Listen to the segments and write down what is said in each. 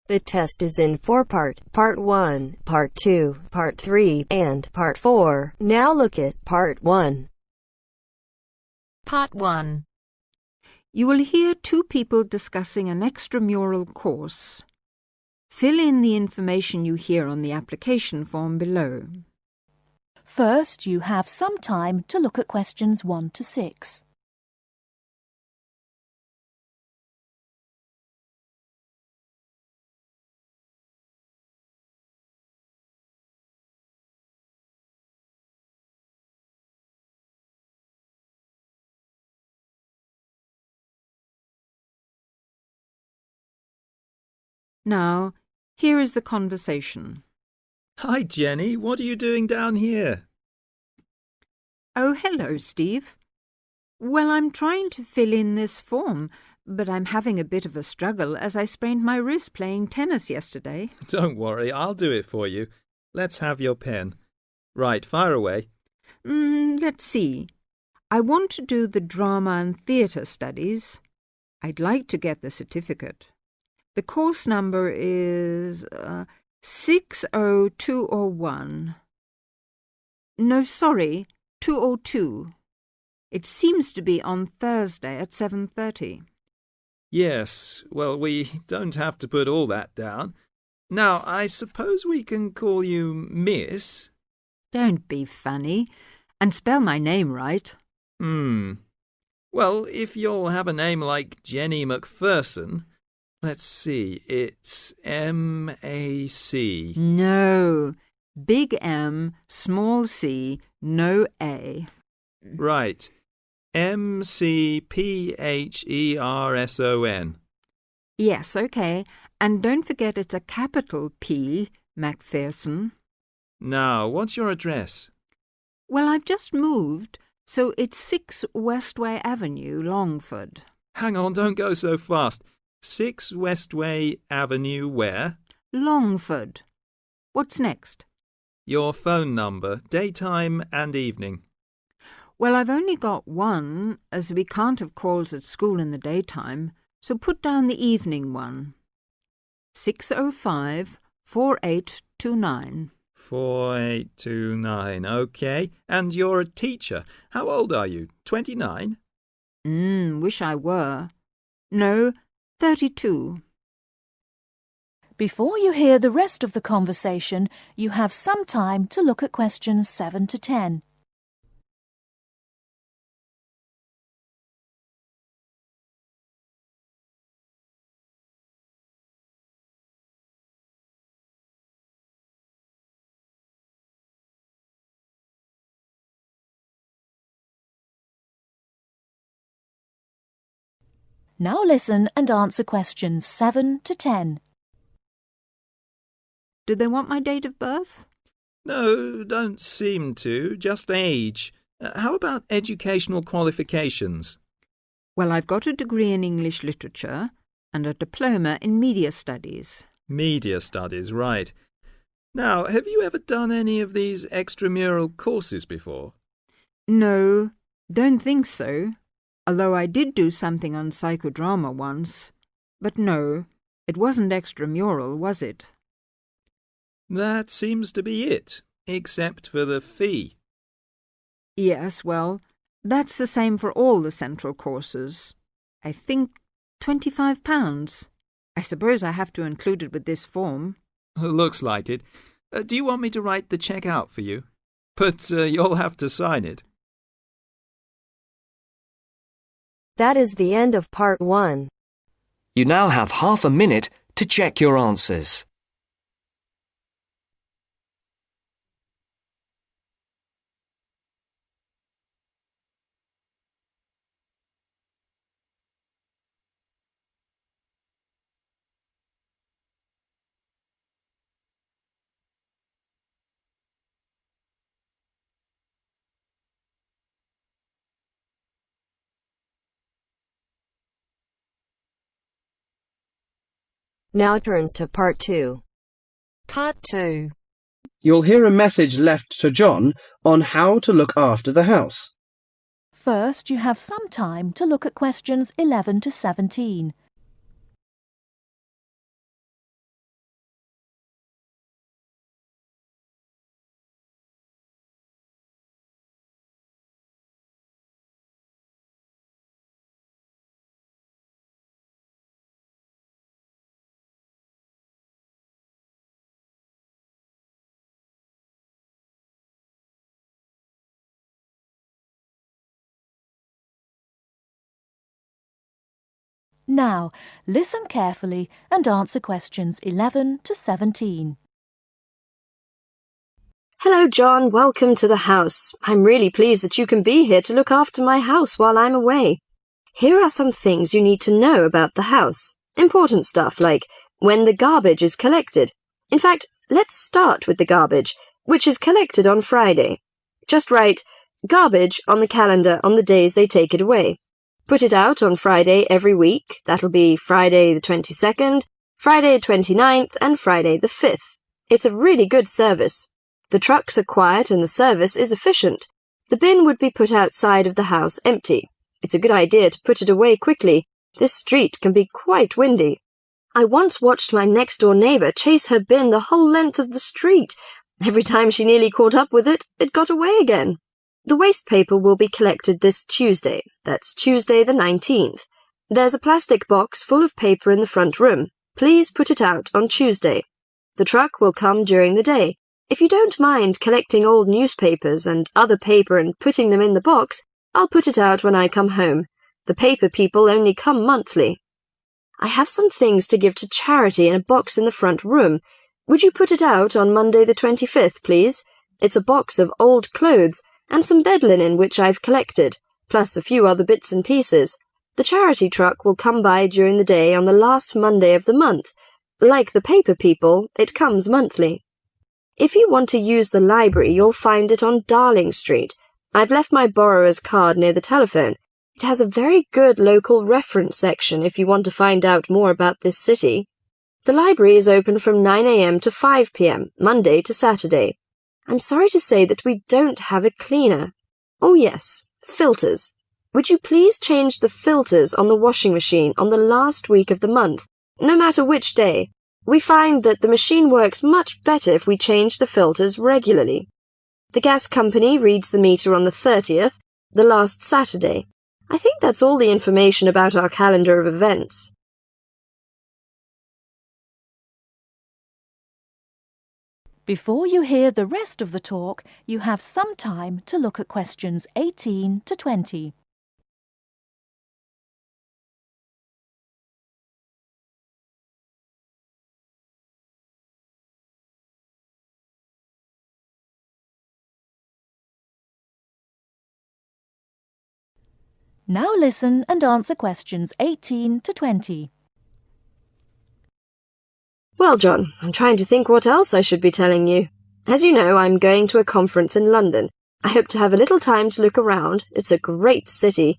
The test is in 4 parts: Part 1, Part 2, Part 3, and Part 4. Now look at Part 1. Part 1. You will hear two people discussing an extramural course. Fill in the information you hear on the application form below. First, you have some time to look at questions 1 to 6. Now, here is the conversation. Hi, Jenny. What are you doing down here? Oh, hello, Steve. Well, I'm trying to fill in this form, but I'm having a bit of a struggle as I sprained my wrist playing tennis yesterday. Don't worry, I'll do it for you. Let's have your pen. Right, fire away. Let's see. I want to do the drama and theatre studies. I'd like to get the certificate. The course number is 60201. No, sorry, 202. It seems to be on Thursday at 7:30. Yes, well, we don't have to put all that down. Now, I suppose we can call you Miss? Don't be funny, and spell my name right. Well, if you'll have a name like Jenny McPherson, let's see, it's M-A-C. No, big M, small c, no A. Right, M-C-P-H-E-R-S-O-N. Yes, okay, and don't forget it's a capital P, McPherson. Now, what's your address? Well, I've just moved, so it's 6 Westway Avenue, Longford. Hang on, don't go so fast. 6 Westway Avenue where? Longford. What's next? Your phone number, daytime and evening. Well, I've only got one, as we can't have calls at school in the daytime, so put down the evening one. 605-4829. 4829, OK. And you're a teacher. How old are you? 29? Wish I were. No, 32. Before you hear the rest of the conversation, you have some time to look at questions 7 to 10. Now listen and answer questions 7 to 10. Do they want my date of birth? No, don't seem to. Just age. How about educational qualifications? Well, I've got a degree in English literature and a diploma in media studies. Media studies, right. Now, have you ever done any of these extramural courses before? No, don't think so. Although I did do something on psychodrama once. But no, it wasn't extramural, was it? That seems to be it, except for the fee. Yes, well, that's the same for all the central courses. I think £25. I suppose I have to include it with this form. Looks like it. Do you want me to write the cheque out for you? But you'll have to sign it. That is the end of Part 1. You now have half a minute to check your answers. Now turns to Part 2. Part 2. You'll hear a message left to John on how to look after the house. First, you have some time to look at questions 11 to 17. Now, listen carefully and answer questions 11 to 17. Hello, John. Welcome to the house. I'm really pleased that you can be here to look after my house while I'm away. Here are some things you need to know about the house. Important stuff like when the garbage is collected. In fact, let's start with the garbage, which is collected on Friday. Just write garbage on the calendar on the days they take it away. Put it out on Friday every week. That'll be Friday the 22nd, Friday the 29th, and Friday the 5th. It's a really good service. The trucks are quiet and the service is efficient. The bin would be put outside of the house empty. It's a good idea to put it away quickly. This street can be quite windy. I once watched my next-door neighbour chase her bin the whole length of the street. Every time she nearly caught up with it, it got away again. The waste paper will be collected this Tuesday. That's Tuesday the 19th. There's a plastic box full of paper in the front room. Please put it out on Tuesday. The truck will come during the day. If you don't mind collecting old newspapers and other paper and putting them in the box, I'll put it out when I come home. The paper people only come monthly. I have some things to give to charity in a box in the front room. Would you put it out on Monday the 25th, please? It's a box of old clothes and some bed linen which I've collected, plus a few other bits and pieces. The charity truck will come by during the day on the last Monday of the month. Like the paper people, it comes monthly. If you want to use the library, you'll find it on Darling Street. I've left my borrower's card near the telephone. It has a very good local reference section if you want to find out more about this city. The library is open from 9 a.m. to 5 p.m., Monday to Saturday. I'm sorry to say that we don't have a cleaner. Oh yes, filters. Would you please change the filters on the washing machine on the last week of the month, no matter which day? We find that the machine works much better if we change the filters regularly. The gas company reads the meter on the 30th, the last Saturday. I think that's all the information about our calendar of events. Before you hear the rest of the talk, you have some time to look at questions 18 to 20. Now listen and answer questions 18 to 20. Well, John, I'm trying to think what else I should be telling you. As you know, I'm going to a conference in London. I hope to have a little time to look around. It's a great city.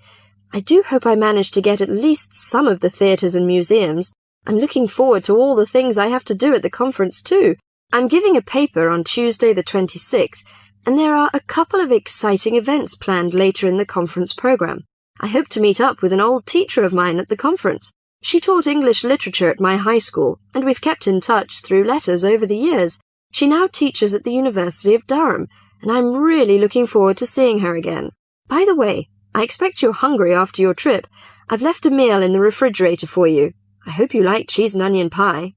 I do hope I manage to get at least some of the theatres and museums. I'm looking forward to all the things I have to do at the conference too. I'm giving a paper on Tuesday the 26th, and there are a couple of exciting events planned later in the conference programme. I hope to meet up with an old teacher of mine at the conference. She taught English literature at my high school, and we've kept in touch through letters over the years. She now teaches at the University of Durham, and I'm really looking forward to seeing her again. By the way, I expect you're hungry after your trip. I've left a meal in the refrigerator for you. I hope you like cheese and onion pie.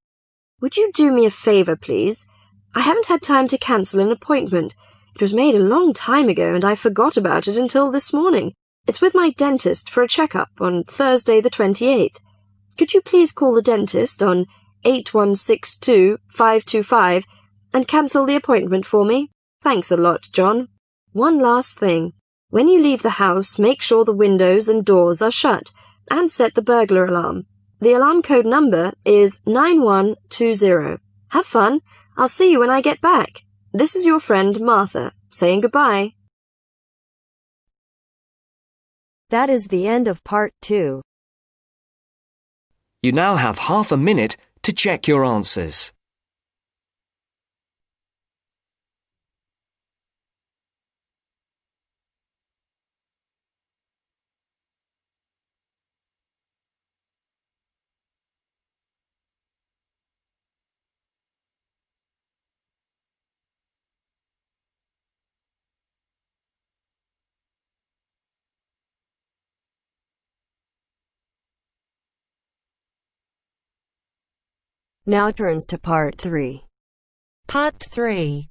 Would you do me a favour, please? I haven't had time to cancel an appointment. It was made a long time ago, and I forgot about it until this morning. It's with my dentist for a checkup on Thursday the 28th. Could you please call the dentist on 8162-525 and cancel the appointment for me? Thanks a lot, John. One last thing. When you leave the house, make sure the windows and doors are shut and set the burglar alarm. The alarm code number is 9120. Have fun. I'll see you when I get back. This is your friend Martha, saying goodbye. That is the end of part 2. You now have half a minute to check your answers. Now turns to part 3. Part 3.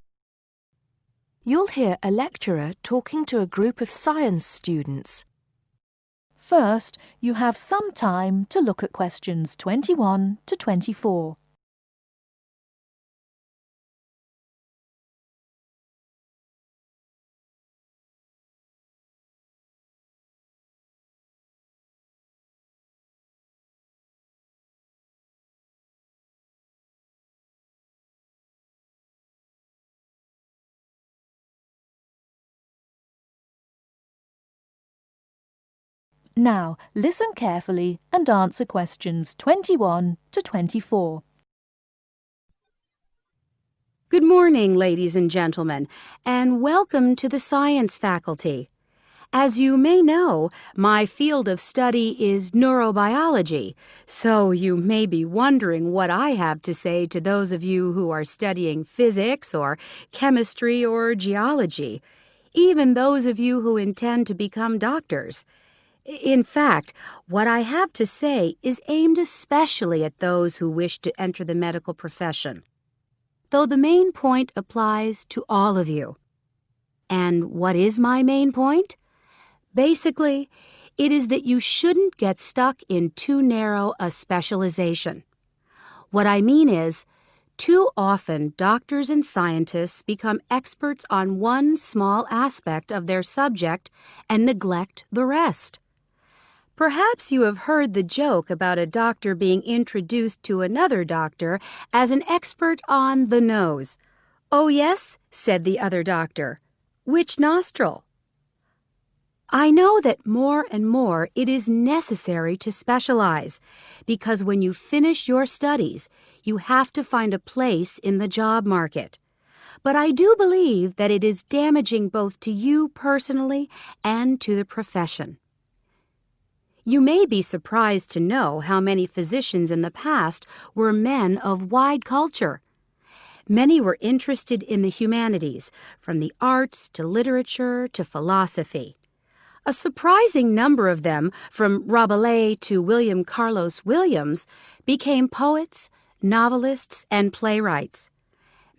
You'll hear a lecturer talking to a group of science students. First, you have some time to look at questions 21 to 24. Now, listen carefully and answer questions 21 to 24. Good morning, ladies and gentlemen, and welcome to the science faculty. As you may know, my field of study is neurobiology, so you may be wondering what I have to say to those of you who are studying physics or chemistry or geology, even those of you who intend to become doctors. In fact, what I have to say is aimed especially at those who wish to enter the medical profession, though the main point applies to all of you. And what is my main point? Basically, it is that you shouldn't get stuck in too narrow a specialization. What I mean is, too often doctors and scientists become experts on one small aspect of their subject and neglect the rest. Perhaps you have heard the joke about a doctor being introduced to another doctor as an expert on the nose. "Oh, yes," said the other doctor. "Which nostril?" I know that more and more it is necessary to specialize, because when you finish your studies, you have to find a place in the job market. But I do believe that it is damaging both to you personally and to the profession. You may be surprised to know how many physicians in the past were men of wide culture. Many were interested in the humanities, from the arts to literature to philosophy. A surprising number of them, from Rabelais to William Carlos Williams, became poets, novelists, and playwrights.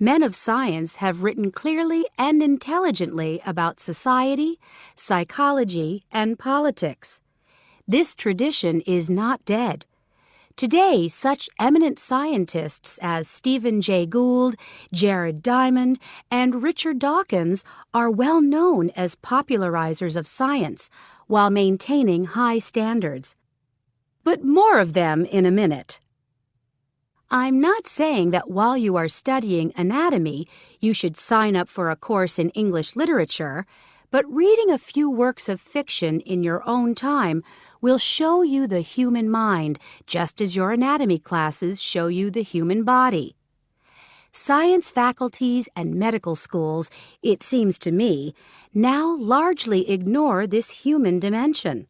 Men of science have written clearly and intelligently about society, psychology, and politics. This tradition is not dead. Today, such eminent scientists as Stephen Jay Gould, Jared Diamond, and Richard Dawkins are well known as popularizers of science while maintaining high standards. But more of them in a minute. I'm not saying that while you are studying anatomy, you should sign up for a course in English literature, but reading a few works of fiction in your own time will show you the human mind, just as your anatomy classes show you the human body. Science faculties and medical schools, it seems to me, now largely ignore this human dimension.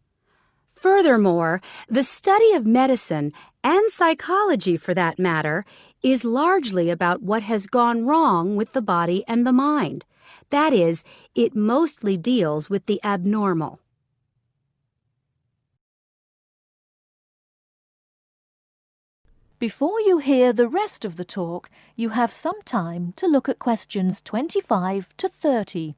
Furthermore, the study of medicine, and psychology for that matter, is largely about what has gone wrong with the body and the mind. That is, it mostly deals with the abnormal. Before you hear the rest of the talk, you have some time to look at questions 25 to 30.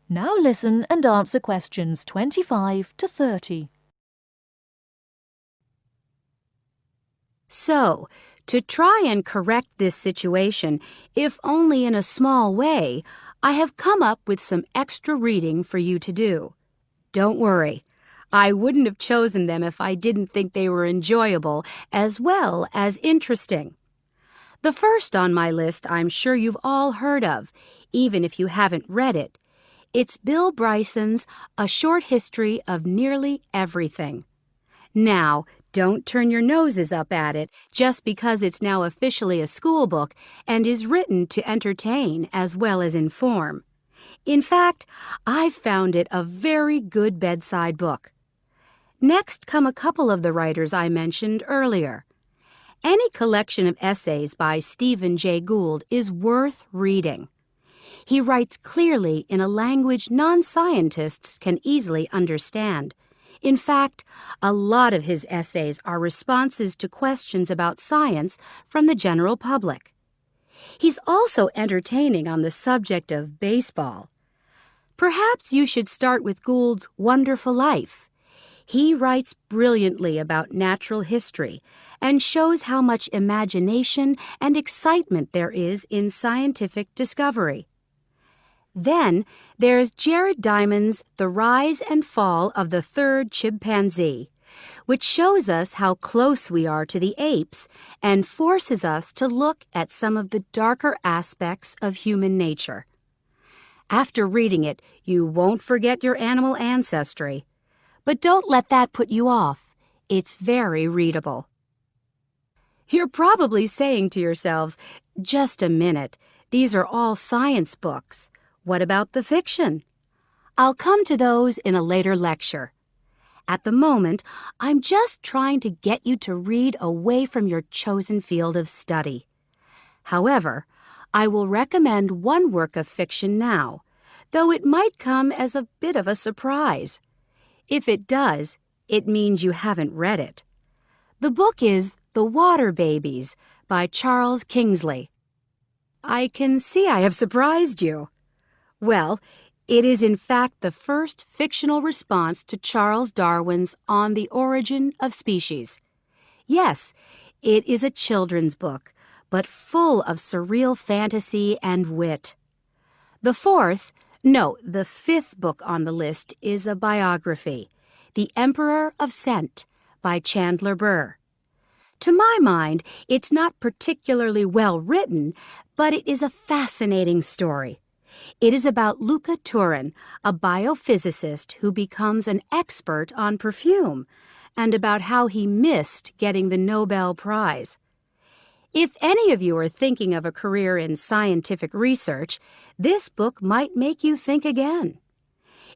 Now listen and answer questions 25 to 30. So, to try and correct this situation, if only in a small way, I have come up with some extra reading for you to do. Don't worry, I wouldn't have chosen them if I didn't think they were enjoyable as well as interesting. The first on my list I'm sure you've all heard of, even if you haven't read it. It's Bill Bryson's A Short History of Nearly Everything. Now, don't turn your noses up at it just because it's now officially a school book and is written to entertain as well as inform. In fact, I've found it a very good bedside book. Next come a couple of the writers I mentioned earlier. Any collection of essays by Stephen Jay Gould is worth reading. He writes clearly in a language non-scientists can easily understand. In fact, a lot of his essays are responses to questions about science from the general public. He's also entertaining on the subject of baseball. Perhaps you should start with Gould's Wonderful Life. He writes brilliantly about natural history and shows how much imagination and excitement there is in scientific discovery. Then there's Jared Diamond's The Rise and Fall of the Third Chimpanzee, which shows us how close we are to the apes and forces us to look at some of the darker aspects of human nature. After reading it, you won't forget your animal ancestry. But don't let that put you off. It's very readable. You're probably saying to yourselves, just a minute, these are all science books. What about the fiction? I'll come to those in a later lecture. At the moment, I'm just trying to get you to read away from your chosen field of study. However, I will recommend one work of fiction now, though it might come as a bit of a surprise. If it does, it means you haven't read it. The book is The Water Babies by Charles Kingsley. I can see I have surprised you. Well, it is in fact the first fictional response to Charles Darwin's On the Origin of Species. Yes, it is a children's book, but full of surreal fantasy and wit. The fifth book on the list is a biography, The Emperor of Scent by Chandler Burr. To my mind, it's not particularly well written, but it is a fascinating story. It is about Luca Turin, a biophysicist who becomes an expert on perfume, and about how he missed getting the Nobel Prize. If any of you are thinking of a career in scientific research, this book might make you think again.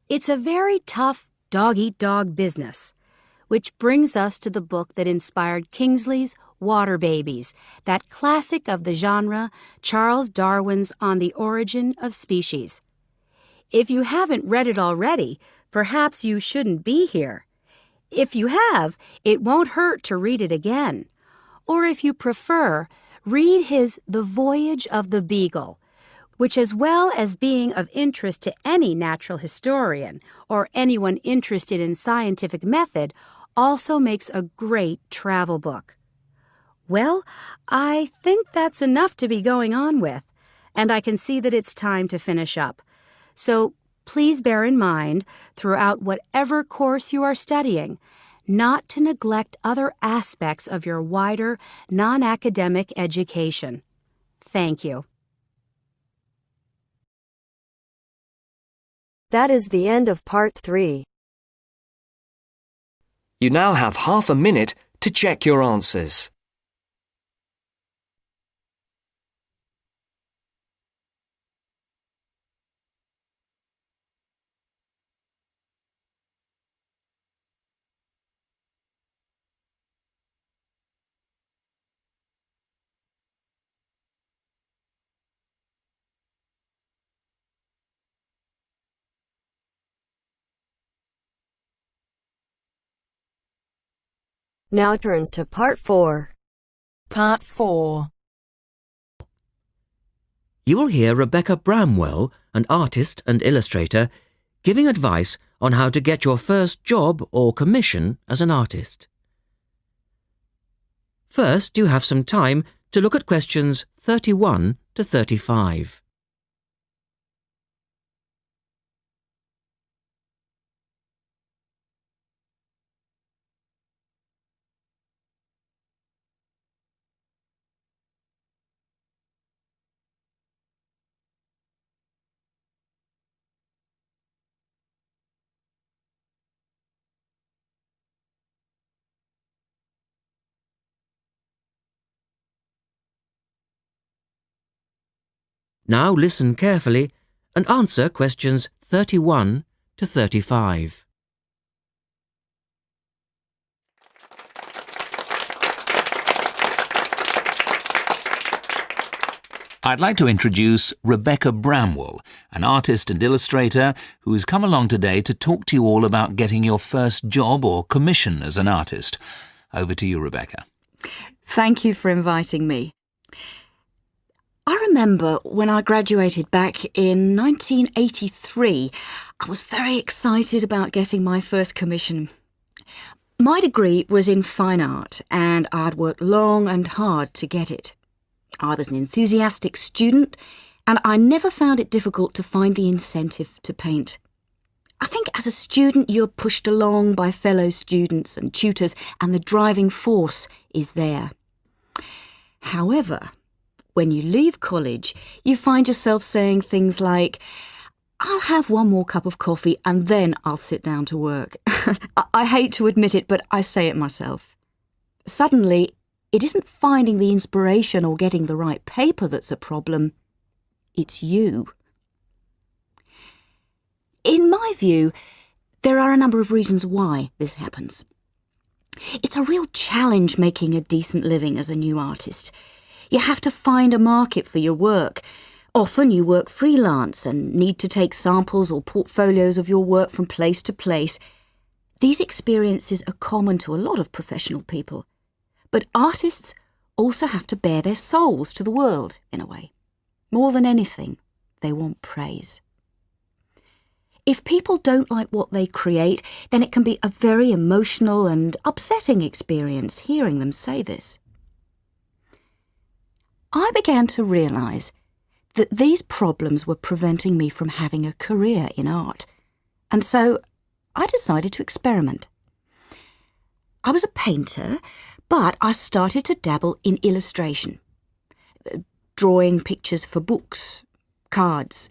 It's a very tough dog-eat-dog business, which brings us to the book that inspired Kingsley's Water Babies, that classic of the genre, Charles Darwin's On the Origin of Species. If you haven't read it already, perhaps you shouldn't be here. If you have, it won't hurt to read it again. Or if you prefer, read his The Voyage of the Beagle, which, as well as being of interest to any natural historian or anyone interested in scientific method, also makes a great travel book. Well, I think that's enough to be going on with, and I can see that it's time to finish up. So please bear in mind, throughout whatever course you are studying, not to neglect other aspects of your wider, non-academic education. Thank you. That is the end of Part 3. You now have half a minute to check your answers. Now turns to Part 4. Part 4. You will hear Rebecca Bramwell, an artist and illustrator, giving advice on how to get your first job or commission as an artist. First, you have some time to look at questions 31 to 35. Now listen carefully and answer questions 31 to 35. I'd like to introduce Rebecca Bramwell, an artist and illustrator who has come along today to talk to you all about getting your first job or commission as an artist. Over to you, Rebecca. Thank you for inviting me. I remember when I graduated back in 1983, I was very excited about getting my first commission. My degree was in fine art, and I'd worked long and hard to get it. I was an enthusiastic student, and I never found it difficult to find the incentive to paint. I think as a student you're pushed along by fellow students and tutors, and the driving force is there. However, when you leave college, you find yourself saying things like, "I'll have one more cup of coffee and then I'll sit down to work." I hate to admit it, but I say it myself. Suddenly, it isn't finding the inspiration or getting the right paper that's a problem. It's you. In my view, there are a number of reasons why this happens. It's a real challenge making a decent living as a new artist. You have to find a market for your work. Often you work freelance and need to take samples or portfolios of your work from place to place. These experiences are common to a lot of professional people. But artists also have to bare their souls to the world, in a way. More than anything, they want praise. If people don't like what they create, then it can be a very emotional and upsetting experience hearing them say this. I began to realise that these problems were preventing me from having a career in art, and so I decided to experiment. I was a painter, but I started to dabble in illustration, drawing pictures for books, cards,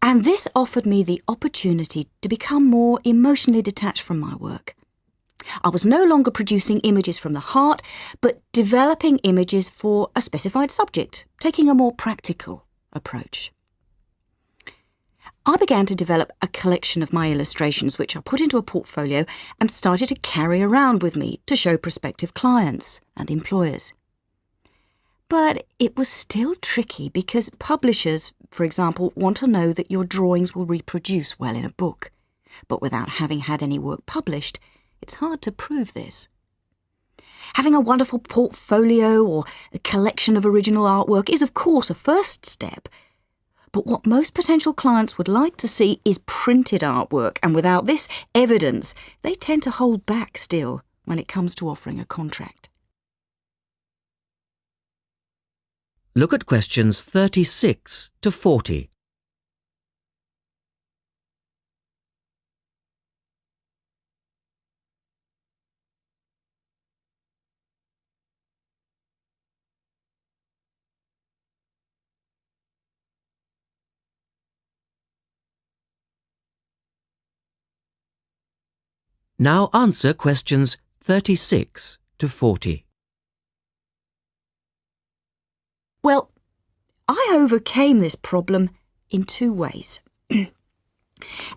and this offered me the opportunity to become more emotionally detached from my work. I was no longer producing images from the heart, but developing images for a specified subject, taking a more practical approach. I began to develop a collection of my illustrations, which I put into a portfolio and started to carry around with me to show prospective clients and employers. But it was still tricky because publishers, for example, want to know that your drawings will reproduce well in a book. But without having had any work published, it's hard to prove this. Having a wonderful portfolio or a collection of original artwork is, of course, a first step. But what most potential clients would like to see is printed artwork, and without this evidence, they tend to hold back still when it comes to offering a contract. Look at questions 36 to 40. Now answer questions 36 to 40. Well, I overcame this problem in two ways.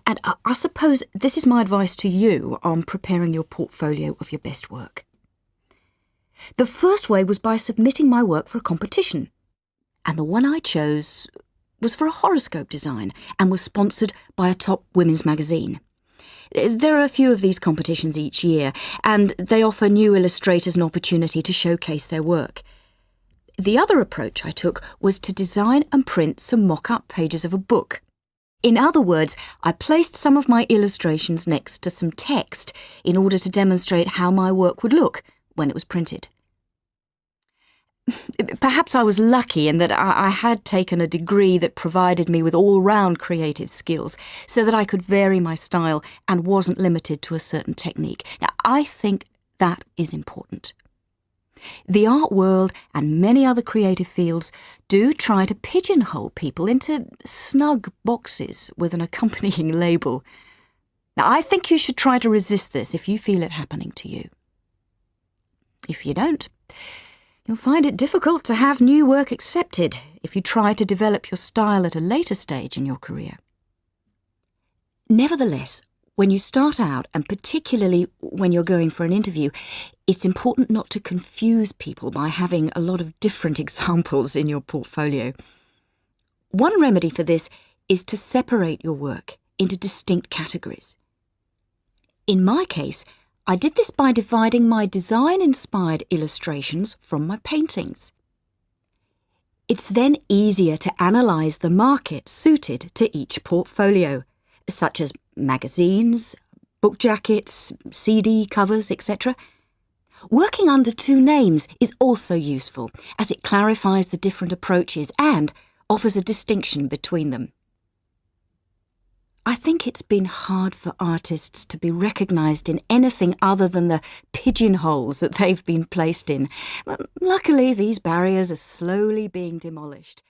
And I suppose this is my advice to you on preparing your portfolio of your best work. The first way was by submitting my work for a competition. And the one I chose was for a horoscope design and was sponsored by a top women's magazine. There are a few of these competitions each year, and they offer new illustrators an opportunity to showcase their work. The other approach I took was to design and print some mock-up pages of a book. In other words, I placed some of my illustrations next to some text in order to demonstrate how my work would look when it was printed. Perhaps I was lucky in that I had taken a degree that provided me with all-round creative skills so that I could vary my style and wasn't limited to a certain technique. Now, I think that is important. The art world and many other creative fields do try to pigeonhole people into snug boxes with an accompanying label. Now, I think you should try to resist this if you feel it happening to you. If you don't, you'll find it difficult to have new work accepted if you try to develop your style at a later stage in your career. Nevertheless, when you start out, and particularly when you're going for an interview, it's important not to confuse people by having a lot of different examples in your portfolio. One remedy for this is to separate your work into distinct categories. In my case, I did this by dividing my design-inspired illustrations from my paintings. It's then easier to analyse the market suited to each portfolio, such as magazines, book jackets, CD covers, etc. Working under two names is also useful, as it clarifies the different approaches and offers a distinction between them. I think it's been hard for artists to be recognised in anything other than the pigeonholes that they've been placed in. But luckily, these barriers are slowly being demolished.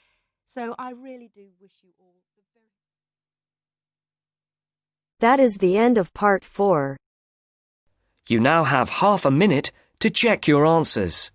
So I really do wish you all the very... That is the end of part 4. You now have half a minute to check your answers.